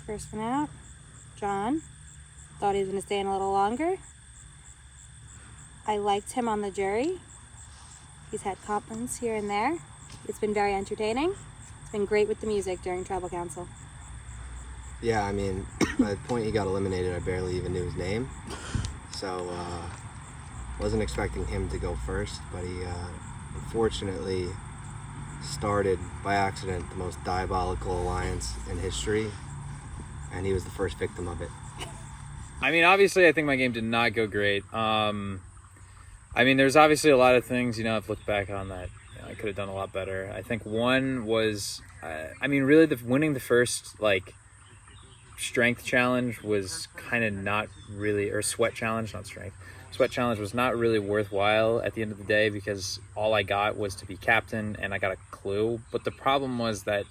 First one out, John. Thought he was going to stay in a little longer. I liked him on the jury. He's had compliments here and there. It's been very entertaining. It's been great with the music during tribal council. Yeah, I mean, by the point he got eliminated, I barely even knew his name. So, wasn't expecting him to go first, but he unfortunately started by accident the most diabolical alliance in history, and he was the first victim of it. I mean, obviously, I think my game did not go great. I mean, there's obviously a lot of things, I've looked back on that I could have done a lot better. I think one was, really winning the first, strength challenge was kind of not really, or sweat challenge, not strength. Sweat challenge was not really worthwhile at the end of the day because all I got was to be captain and I got a clue. But the problem was that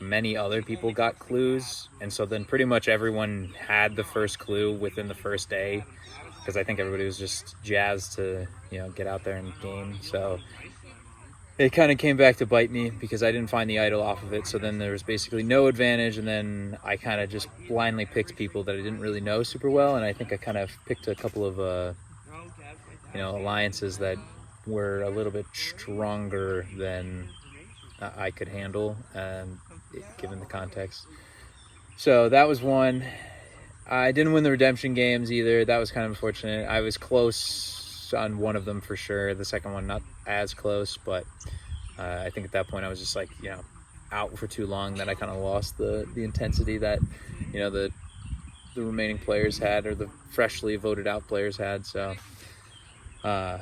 many other people got clues, and so then pretty much everyone had the first clue within the first day because I think everybody was just jazzed to get out there and game. So it kind of came back to bite me because I didn't find the idol off of it, so then there was basically no advantage, and then I kind of just blindly picked people that I didn't really know super well, and I think I kind of picked a couple of alliances that were a little bit stronger than I could handle, given the context. So that was one. I didn't win the redemption games either. That was kind of unfortunate. I was close on one of them for sure. The second one, not as close, but I think at that point I was just out for too long that I kind of lost the intensity that, the remaining players had, or the freshly voted out players had. So, a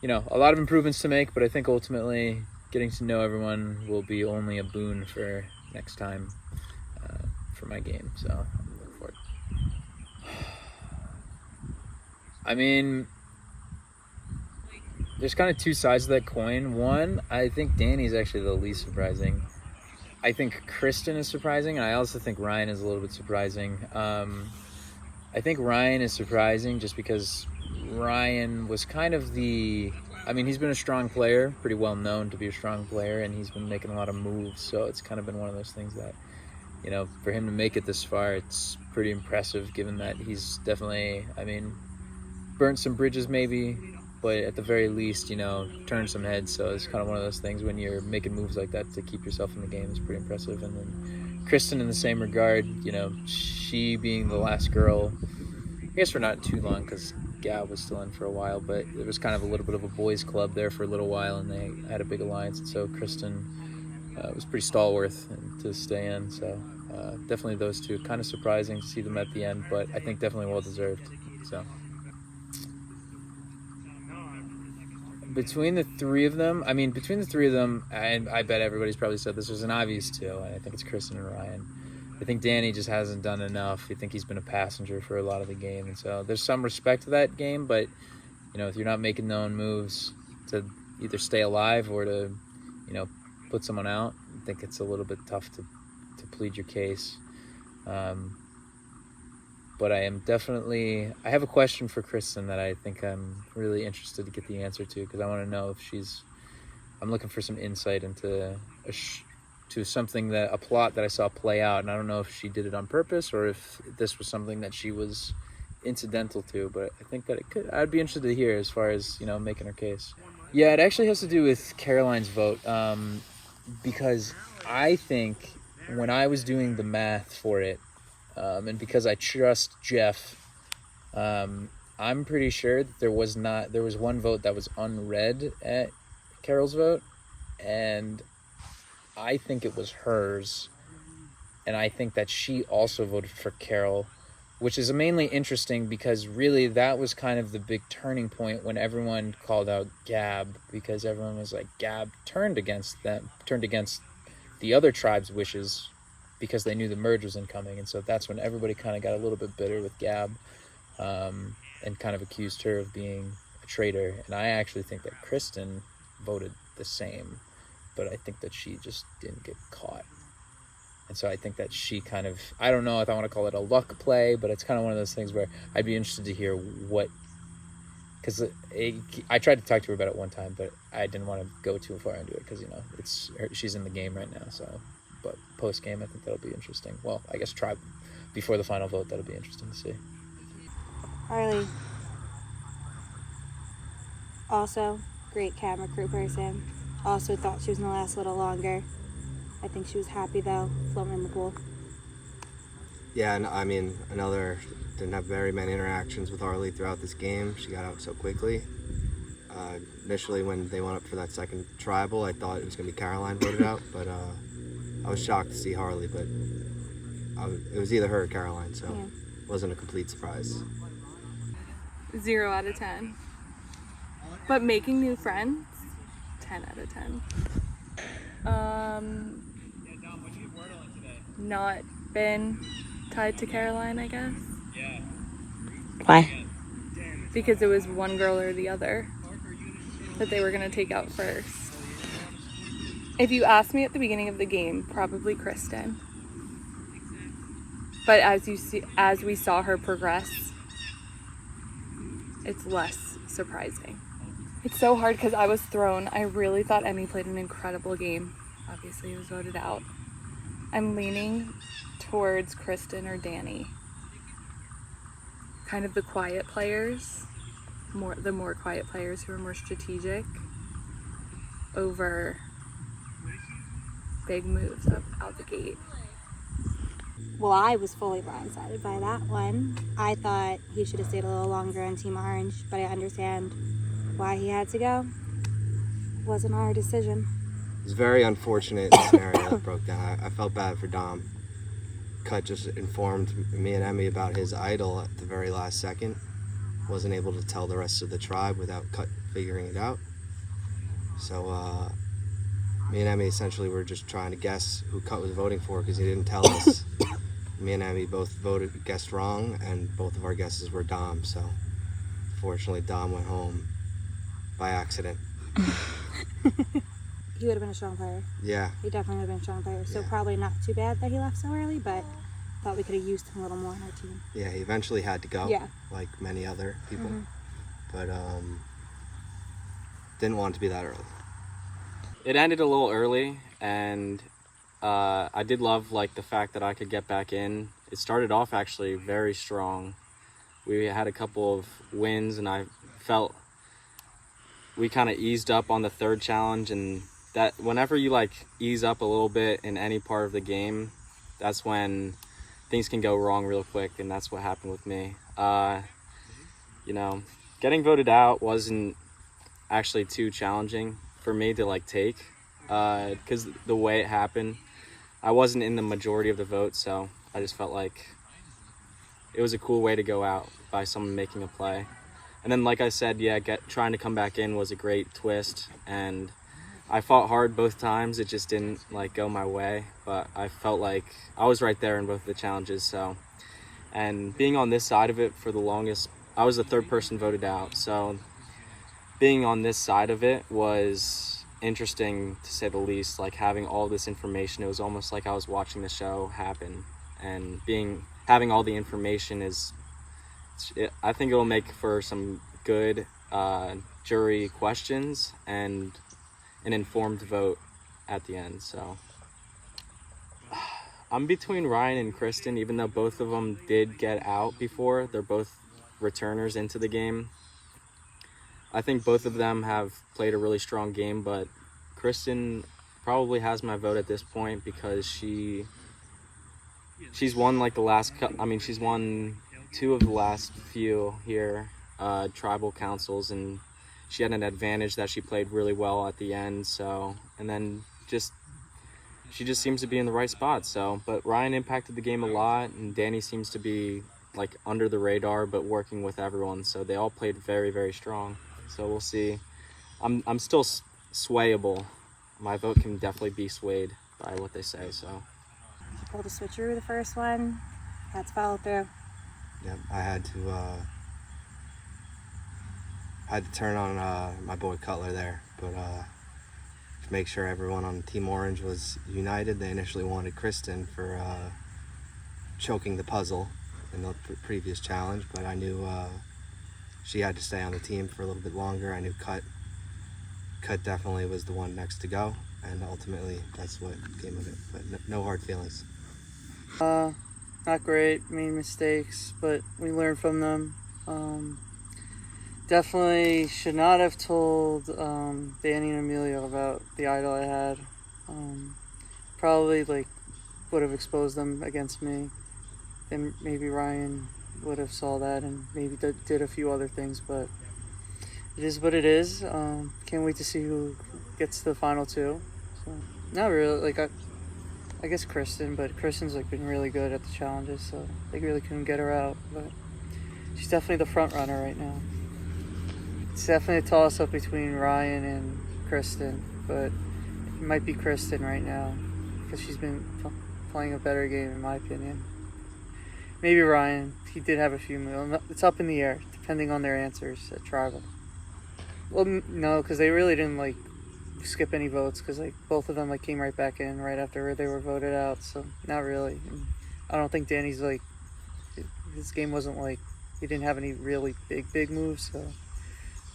lot of improvements to make, but I think ultimately getting to know everyone will be only a boon for next time for my game. So I'm looking forward. I mean, there's kind of two sides of that coin. One, I think Danny's actually the least surprising. I think Kristen is surprising, and I also think Ryan is a little bit surprising. I think Ryan is surprising just because Ryan was kind of he's been a strong player, pretty well known to be a strong player, and he's been making a lot of moves, so it's kind of been one of those things that, for him to make it this far, it's pretty impressive given that he's definitely, burnt some bridges maybe, but at the very least, turned some heads, so it's kind of one of those things when you're making moves like that to keep yourself in the game is pretty impressive. And then Kristen in the same regard, she being the last girl, I guess for not too long because Gab was still in for a while, but it was kind of a little bit of a boys club there for a little while, and they had a big alliance, and so Kristen was pretty stalwart to stay in, so definitely those two. Kind of surprising to see them at the end, but I think definitely well deserved. So between the three of them, and I bet everybody's probably said this, was an obvious two, and I think it's Kristen and Ryan. I think Danny just hasn't done enough. I think he's been a passenger for a lot of the game, and so there's some respect to that game, but if you're not making known moves to either stay alive or to put someone out, I think it's a little bit tough to plead your case. But I have a question for Kristen that I think I'm really interested to get the answer to, because I want to know if I'm looking for some insight into to something, a plot that I saw play out, and I don't know if she did it on purpose or if this was something that she was incidental to, but I think that I'd be interested to hear as far as, making her case. Yeah, it actually has to do with Caroline's vote, because I think when I was doing the math for it, and because I trust Jeff, I'm pretty sure that there was one vote that was unread at Carol's vote, and I think it was hers, and I think that she also voted for Carol, which is mainly interesting because really that was kind of the big turning point when everyone called out Gab, because everyone was like, Gab turned against the other tribe's wishes because they knew the merge was incoming, and so that's when everybody kind of got a little bit bitter with Gab, and kind of accused her of being a traitor. And I actually think that Kristen voted the same, but I think that she just didn't get caught. And so I think that she kind of, I don't know if I want to call it a luck play, but it's kind of one of those things where I'd be interested to hear because I tried to talk to her about it one time, but I didn't want to go too far into it because, she's in the game right now. So, but post game, I think that'll be interesting. Well, I guess before the final vote, that'll be interesting to see. Harley, also great camera crew person. Also thought she was gonna last a little longer. I think she was happy though, floating in the pool. Yeah, and I mean, didn't have very many interactions with Harley throughout this game. She got out so quickly. Initially, when they went up for that second tribal, I thought it was going to be Caroline voted out, but I was shocked to see Harley, but it was either her or Caroline, so it wasn't a complete surprise. 0 out of 10. But making new friends, 10 out of 10. Not been tied to Caroline, I guess. Why? Because it was one girl or the other that they were going to take out first. If you asked me at the beginning of the game, probably Kristen. But as we saw her progress, it's less surprising. It's so hard because I was thrown. I really thought Emmy played an incredible game. Obviously, he was voted out. I'm leaning towards Kristen or Danny. Kind of the quiet players, the more quiet players who are more strategic over big moves out the gate. Well, I was fully blindsided by that one. I thought he should have stayed a little longer on Team Orange, but I understand why he had to go. It wasn't our decision. It was a very unfortunate scenario that broke down. I felt bad for Dom. Cut just informed me and Emmy about his idol at the very last second. Wasn't able to tell the rest of the tribe without Cut figuring it out. So me and Emmy essentially were just trying to guess who Cut was voting for because he didn't tell us. Me and Emmy both guessed wrong, and both of our guesses were Dom. So fortunately, Dom went home by accident. He would have been a strong player. Yeah. He definitely would have been a strong player. So Yeah. probably not too bad that he left so early, but thought we could have used him a little more on our team. Yeah, he eventually had to go, Yeah. like many other people. Mhm. But didn't want it to be that early. It ended a little early, and I did love the fact that I could get back in. It started off actually very strong. We had a couple of wins, and I felt we kind of eased up on the third challenge, and that whenever you ease up a little bit in any part of the game, that's when things can go wrong real quick, and that's what happened with me. Getting voted out wasn't actually too challenging for me to take, because the way it happened, I wasn't in the majority of the vote, so I just felt like it was a cool way to go out by someone making a play. And then, like I said, trying to come back in was a great twist, and I fought hard both times. It just didn't go my way, but I felt like I was right there in both of the challenges. So, and being on this side of it for the longest, I was the third person voted out. So being on this side of it was interesting to say the least. Having all this information, it was almost like I was watching the show happen, and having all the information I think it will make for some good jury questions and an informed vote at the end. So I'm between Ryan and Kristen, even though both of them did get out before. They're both returners into the game. I think both of them have played a really strong game, but Kristen probably has my vote at this point because she's won she's won 2 of the last few here tribal councils, and she had an advantage that she played really well at the end. So, and then she just seems to be in the right spot. So, but Ryan impacted the game a lot, and Danny seems to be under the radar but working with everyone. So they all played very, very strong. So we'll see. I'm still swayable. My vote can definitely be swayed by what they say. So Pulled a switcheroo the first one. Had to follow through. Yep, I had to turn on my boy Cutler there, but to make sure everyone on Team Orange was united, they initially wanted Kristen for choking the puzzle in the previous challenge, but I knew she had to stay on the team for a little bit longer. I knew Cut definitely was the one next to go, and ultimately that's what came of it. But no hard feelings. Not great, made mistakes, but we learned from them. Definitely should not have told Danny and Emilio about the idol I had. Probably would have exposed them against me. Then maybe Ryan would have saw that and maybe did a few other things, but it is what it is. Can't wait to see who gets to the final two. So not really I guess Kristen, but Kristen's been really good at the challenges, so they really couldn't get her out. But she's definitely the front runner right now. It's definitely a toss up between Ryan and Kristen, but it might be Kristen right now because she's been playing a better game in my opinion. Maybe Ryan. He did have a few moves. It's up in the air depending on their answers at Tribal. Well, no, because they really didn't skip any votes because both of them came right back in right after they were voted out. So not really. And I don't think Danny's his game wasn't he didn't have any really big moves. So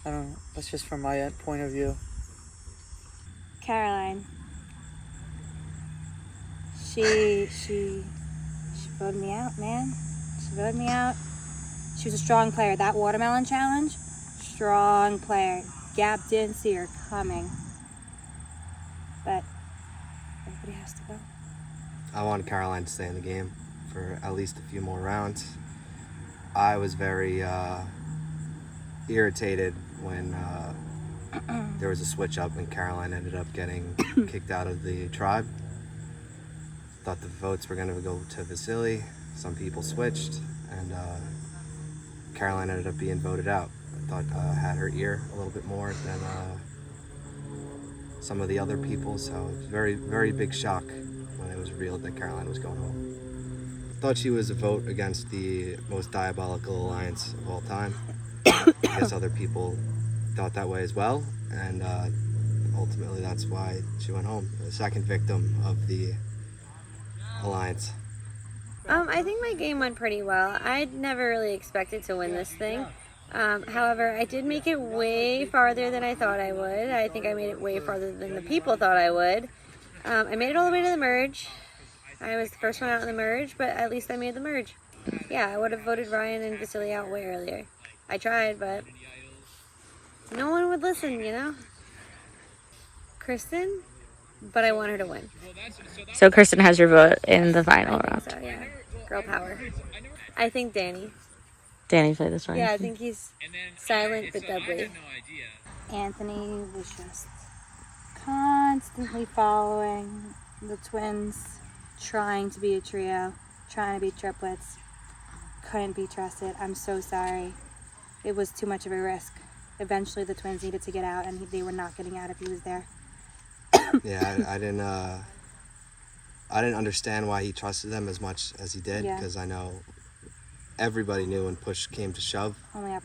I don't know. That's just from my point of view. Caroline. She voted me out, man. She voted me out. She was a strong player. That watermelon challenge, strong player. Gab didn't see her coming. But everybody has to go. I wanted Caroline to stay in the game for at least a few more rounds. I was very irritated when there was a switch up and Caroline ended up getting kicked out of the tribe. Thought the votes were going to go to Vasily. Some people switched, and Caroline ended up being voted out. I thought had her ear a little bit more than some of the other people, so it was very, very big shock when it was revealed that Caroline was going home. Thought she was a vote against the most diabolical alliance of all time. I guess other people thought that way as well, and ultimately that's why she went home. The second victim of the alliance. I think my game went pretty well. I'd never really expected to win this thing. However, I did make it way farther than I thought I would. I think I made it way farther than the people thought I would. I made it all the way to the merge. I was the first one out in the merge, but at least I made the merge. Yeah, I would have voted Ryan and Vasily out way earlier. I tried, but no one would listen, Kristen, but I want her to win. So Kristen has your vote in the final I round. think so, yeah. Girl power. I think Danny. Danny played this one. Yeah, I think he's silent but deadly. Anthony was just constantly following the twins, trying to be a trio, trying to be triplets. Couldn't be trusted. I'm so sorry. It was too much of a risk. Eventually the twins needed to get out, and they were not getting out if he was there. Yeah, I didn't understand why he trusted them as much as he did, because I know everybody knew when push came to shove,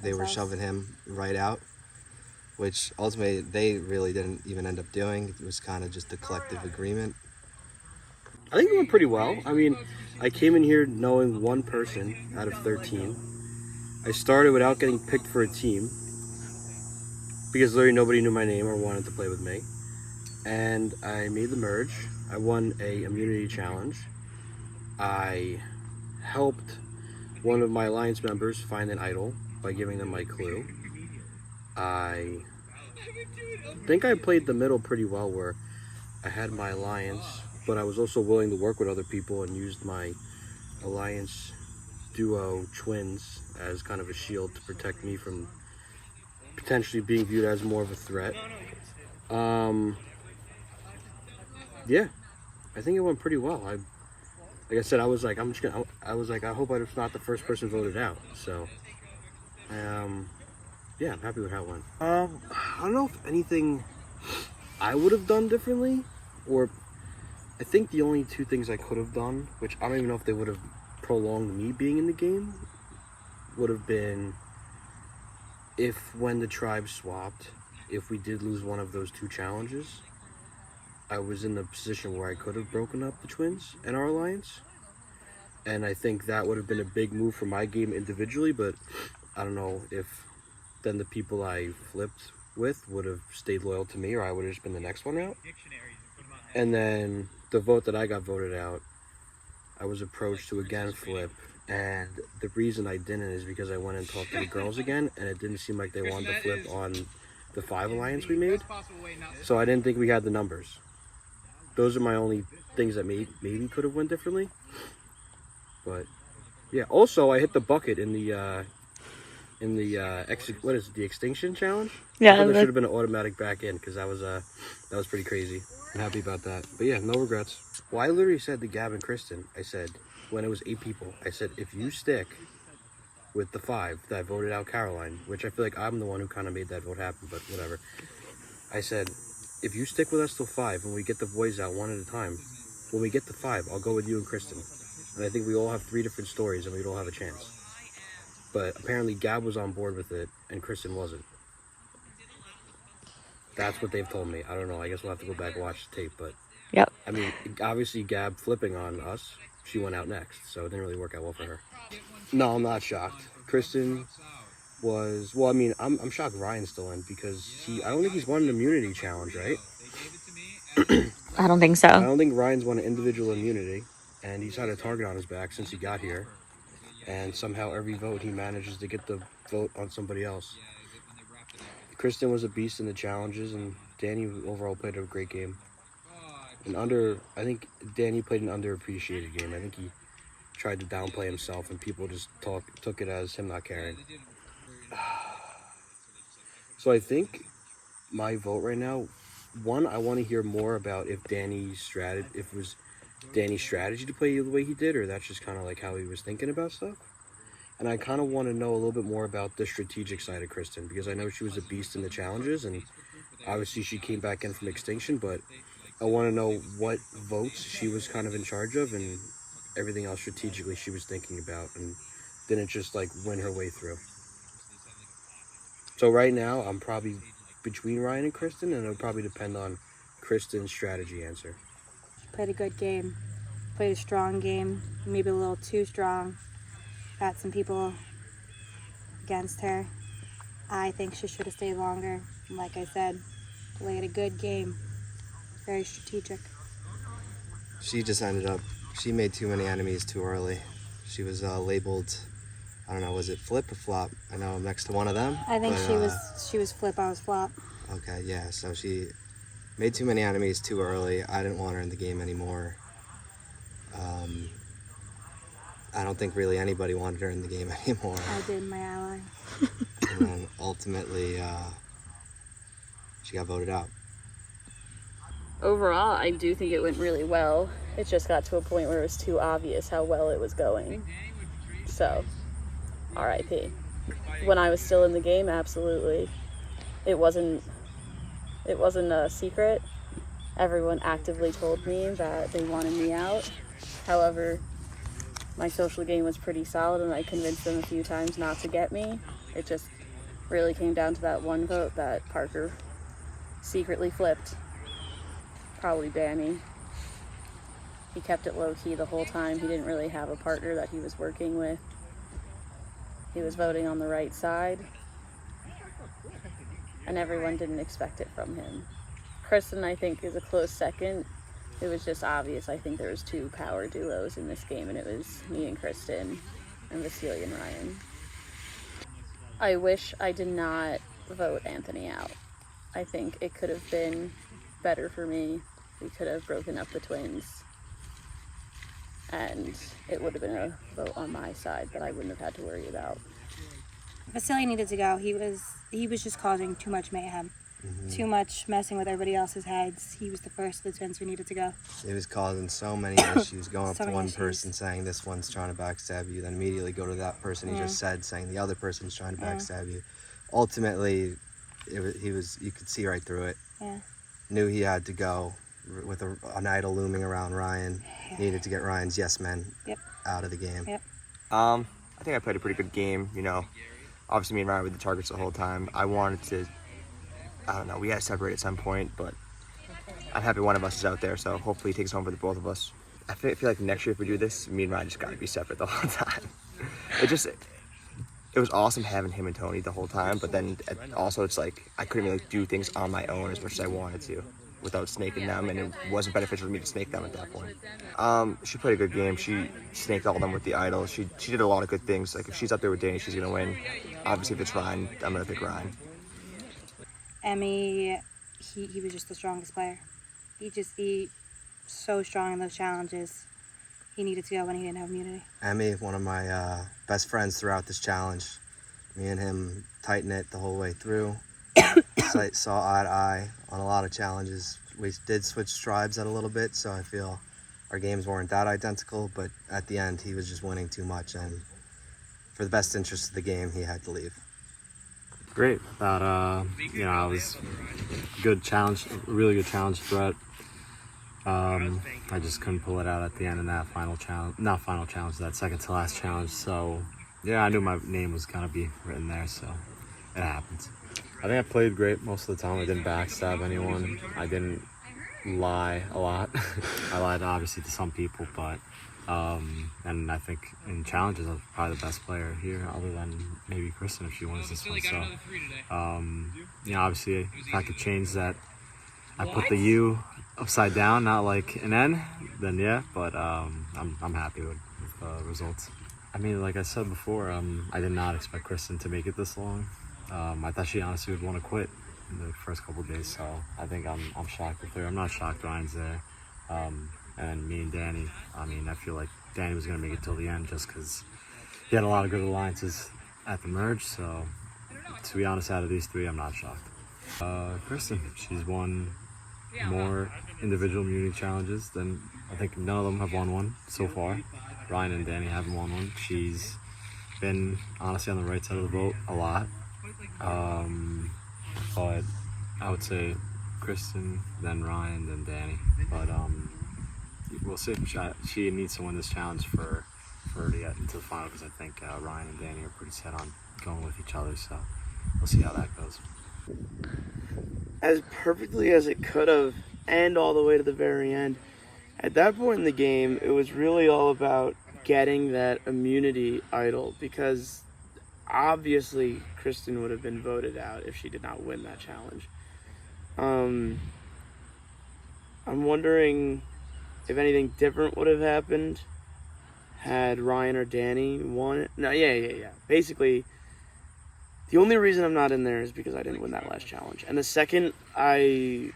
they were shoving him right out, which ultimately they really didn't even end up doing. It was kind of just a collective agreement. I think it went pretty well. I mean, I came in here knowing one person out of 13. I started without getting picked for a team because literally nobody knew my name or wanted to play with me. And I made the merge. I won a immunity challenge. I helped one of my alliance members find an idol by giving them my clue. I think I played the middle pretty well, where I had my alliance, but I was also willing to work with other people and used my alliance duo twins as kind of a shield to protect me from potentially being viewed as more of a threat. Yeah, I think it went pretty well. Like I said, I was like, I hope I'm not the first person voted out. So, yeah, I'm happy with how it went. I don't know if anything I would have done differently, or I think the only two things I could have done, which I don't even know if they would have prolonged me being in the game, would have been if when the tribe swapped, if we did lose one of those two challenges, I was in the position where I could have broken up the twins and our alliance. And I think that would have been a big move for my game individually, but I don't know if then the people I flipped with would have stayed loyal to me, or I would have just been the next one out. And then the vote that I got voted out, I was approached to again flip. And the reason I didn't is because I went and talked to the girls again, and it didn't seem like they wanted to flip on the 5 alliance we made. So I didn't think we had the numbers. Those are my only things that maybe could have went differently. But yeah, also I hit the bucket in the what is it, the extinction challenge? Yeah, I thought there should have been an automatic back in because that was pretty crazy. I'm happy about that. But yeah, no regrets. Well, I literally said to Gab and Kristen, I said, when it was 8 people, I said, if you stick with the 5 that voted out Caroline, which I feel like I'm the one who kind of made that vote happen, but whatever. I said, if you stick with us till 5 and we get the boys out one at a time, when we get to 5, I'll go with you and Kristen. And I think we all have 3 different stories and we'd all have a chance. But apparently Gab was on board with it and Kristen wasn't. That's what they've told me. I don't know. I guess we'll have to go back and watch the tape. But Yep. I mean, obviously Gab flipping on us, she went out next. So it didn't really work out well for her. No, I'm not shocked. Kristen was, well, I mean, I'm shocked Ryan's still in because I don't think he's won an immunity challenge, right? I don't think I so. don't think Ryan's won an individual immunity, and he's had a target on his back since he got here. And somehow every vote he manages to get the vote on somebody else. Kristen was a beast in the challenges, and Danny overall played a great game. I think Danny played an underappreciated game. I think he tried to downplay himself, and people just took it as him not caring. So I think my vote right now, one, I want to hear more about if it was Danny's strategy to play the way he did, or that's just kind of like how he was thinking about stuff. And I kind of want to know a little bit more about the strategic side of Kristen, because I know she was a beast in the challenges, and obviously she came back in from extinction, but I want to know what votes she was kind of in charge of and everything else strategically she was thinking about, and didn't just like win her way through. So right now, I'm probably between Ryan and Kristen, and it'll probably depend on Kristen's strategy answer. Played a good game. Played a strong game. Maybe a little too strong. Got some people against her. I think she should have stayed longer. Like I said, played a good game. Very strategic. She just she made too many enemies too early. She was labeled, I don't know, was it flip or flop? I know I'm next to one of them. I think she was flip, I was flop. Okay, yeah, so she made too many enemies too early. I didn't want her in the game anymore. I don't think really anybody wanted her in the game anymore. I did, my ally. And then ultimately, she got voted out. Overall, I do think it went really well. It just got to a point where it was too obvious how well it was going. So, RIP. When I was still in the game, absolutely. It wasn't a secret. Everyone actively told me that they wanted me out. However, my social game was pretty solid, and I convinced them a few times not to get me. It just really came down to that one vote that Parker secretly flipped. Probably Danny. He kept it low-key the whole time. He didn't really have a partner that he was working with. He was voting on the right side, and everyone didn't expect it from him. Kristen, I think, is a close second. It was just obvious. I think there was 2 power duos in this game, and it was me and Kristen and Vasily and Ryan. I wish I did not vote Anthony out. I think it could have been better for me. We could have broken up the twins, and it would have been a vote on my side that I wouldn't have had to worry about. Vasily needed to go. He was just causing too much mayhem. Mm-hmm. Too much messing with everybody else's heads. He was the first of the twins who needed to go. It was causing so many issues, going up to one person saying this one's trying to backstab you, then immediately go to that person he just said saying the other person's trying to backstab you. Ultimately, you could see right through it. Yeah. Knew he had to go with an idol looming around Ryan. Needed to get Ryan's yes men out of the game. Yep. I think I played a pretty good game, Obviously me and Ryan were the targets the whole time. I wanted to, we had to separate at some point, but I'm happy one of us is out there, so hopefully he takes home for the both of us. I feel like next year if we do this, me and Ryan just gotta be separate the whole time. It was awesome having him and Tony the whole time, but then also it's like I couldn't really do things on my own as much as I wanted to. without snaking them, and it wasn't beneficial for me to snake them at that point. She played a good game. She snaked all of them with the idol. She did a lot of good things. Like if she's up there with Danny, she's gonna win. Obviously, if it's Ryan, I'm gonna pick Ryan. Emmy, he was just the strongest player. He so strong in those challenges. He needed to go when he didn't have immunity. Emmy, one of my best friends throughout this challenge. Me and him tight knit the whole way through. Saw eye to eye on a lot of challenges. We did switch tribes at a little bit, so I feel our games weren't that identical, but at the end he was just winning too much, and for the best interest of the game he had to leave. Great. Thought it was good challenge, really good challenge threat. I just couldn't pull it out at the end in that that second to last challenge. So yeah, I knew my name was gonna be written there, so it happens. I think I played great most of the time. I didn't backstab anyone. I didn't lie a lot. I lied obviously to some people, but and I think in challenges I'm probably the best player here, other than maybe Kristen if she wins this one. So obviously if I could change that, I put the U upside down, not like an N, then yeah, but I'm happy with the results. I mean, like I said before, I did not expect Kristen to make it this long. I thought she honestly would want to quit in the first couple of days, so I think I'm shocked with her. I'm not shocked Ryan's there. And me and Danny, I mean, I feel like Danny was going to make it till the end just because he had a lot of good alliances at the merge, so to be honest, out of these three, I'm not shocked. Kristen, she's won more individual immunity challenges than, I think none of them have won one so far. Ryan and Danny haven't won one. She's been honestly on the right side of the vote a lot. But I would say Kristen, then Ryan, then Danny. But we'll see. She needs to win this challenge for her to get into the final, because I think Ryan and Danny are pretty set on going with each other. So we'll see how that goes. As perfectly as it could have, and all the way to the very end. At that point in the game, it was really all about getting that immunity idol, because obviously Kristen would have been voted out if she did not win that challenge. I'm wondering if anything different would have happened had Ryan or Danny won it. No, yeah. Basically, the only reason I'm not in there is because I didn't win that last challenge. And the second I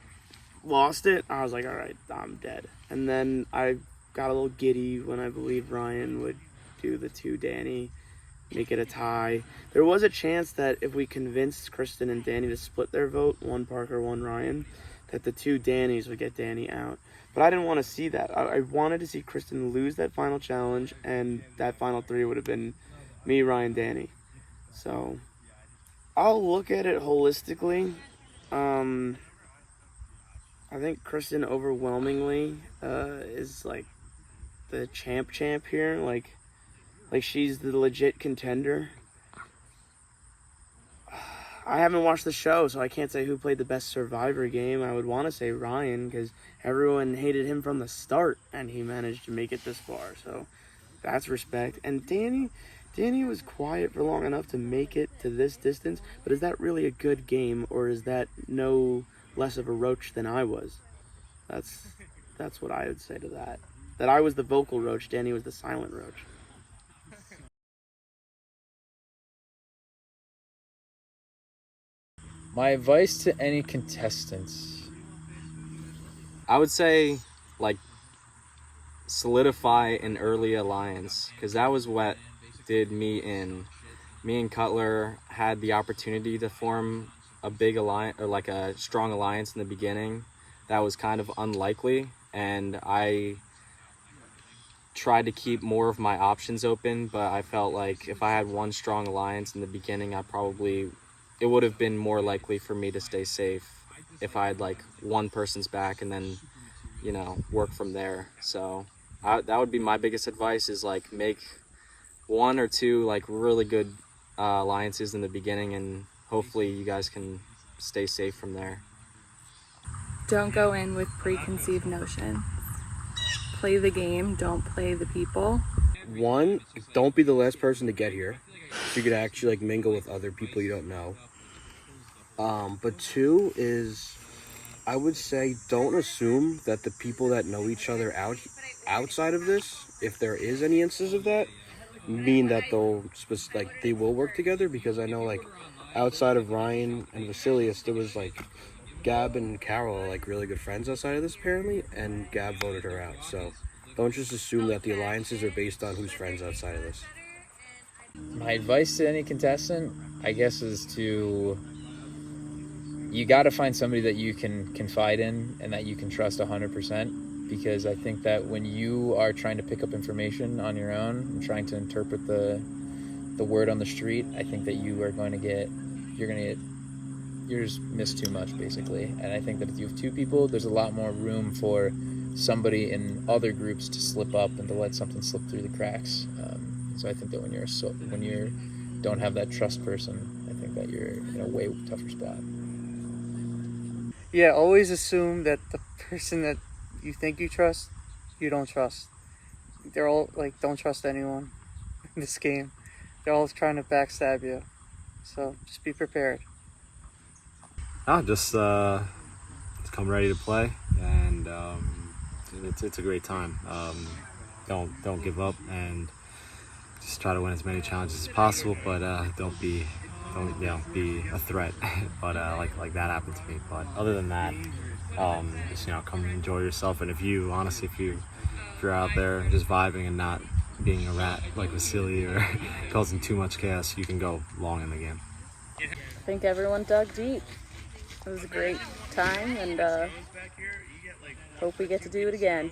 lost it, I was like, all right, I'm dead. And then I got a little giddy when I believed Ryan would do the 2 Danny, make it a tie. There was a chance that if we convinced Kristen and Danny to split their vote, 1 Parker, 1 Ryan, that the 2 Dannys would get Danny out. But I didn't want to see that. I wanted to see Kristen lose that final challenge, and that final 3 would have been me, Ryan, Danny. So I'll look at it holistically. I think Kristen overwhelmingly is like the champ here. Like she's the legit contender. I haven't watched the show, so I can't say who played the best Survivor game. I would want to say Ryan, because everyone hated him from the start, and he managed to make it this far. So that's respect. And Danny was quiet for long enough to make it to this distance, but is that really a good game, or is that no less of a roach than I was? That's what I would say to that. That I was the vocal roach, Danny was the silent roach. My advice to any contestants. I would say, like, solidify an early alliance, because that was what did me in. Me and Cutler had the opportunity to form a big alliance, or like a strong alliance in the beginning. That was kind of unlikely, and I tried to keep more of my options open, but I felt like if I had one strong alliance in the beginning, it would have been more likely for me to stay safe if I had like one person's back and then, work from there. So that would be my biggest advice, is like make 1 or 2 like really good alliances in the beginning, and hopefully you guys can stay safe from there. Don't go in with preconceived notions. Play the game, don't play the people. 1, don't be the last person to get here, so you could actually like mingle with other people you don't know. But 2 is, I would say don't assume that the people that know each other outside of this, if there is any instance of that, mean that they will work together, because I know like outside of Ryan and Vasilius, there was like Gab and Carol are like really good friends outside of this apparently, and Gab voted her out. So don't just assume that the alliances are based on who's friends outside of this. My advice to any contestant, I guess, is you got to find somebody that you can confide in and that you can trust 100%, because I think that when you are trying to pick up information on your own and trying to interpret the word on the street, I think that you're just miss too much, basically. And I think that if you have two people, there's a lot more room for somebody in other groups to slip up and to let something slip through the cracks. So I think that when you don't have that trust person, I think that you're in a way tougher spot. Yeah, always assume that the person that you think you trust, you don't trust. They're all like, don't trust anyone in this game. They're all trying to backstab you. So just be prepared. Just come ready to play, and it's a great time. Don't give up, and just try to win as many challenges as possible. But don't be a threat. But like that happened to me. But other than that, just come enjoy yourself. And if you're out there just vibing and not being a rat like Vasily or causing too much chaos, you can go long in the game. I think everyone dug deep. It was a great time, and hope we get to do it again.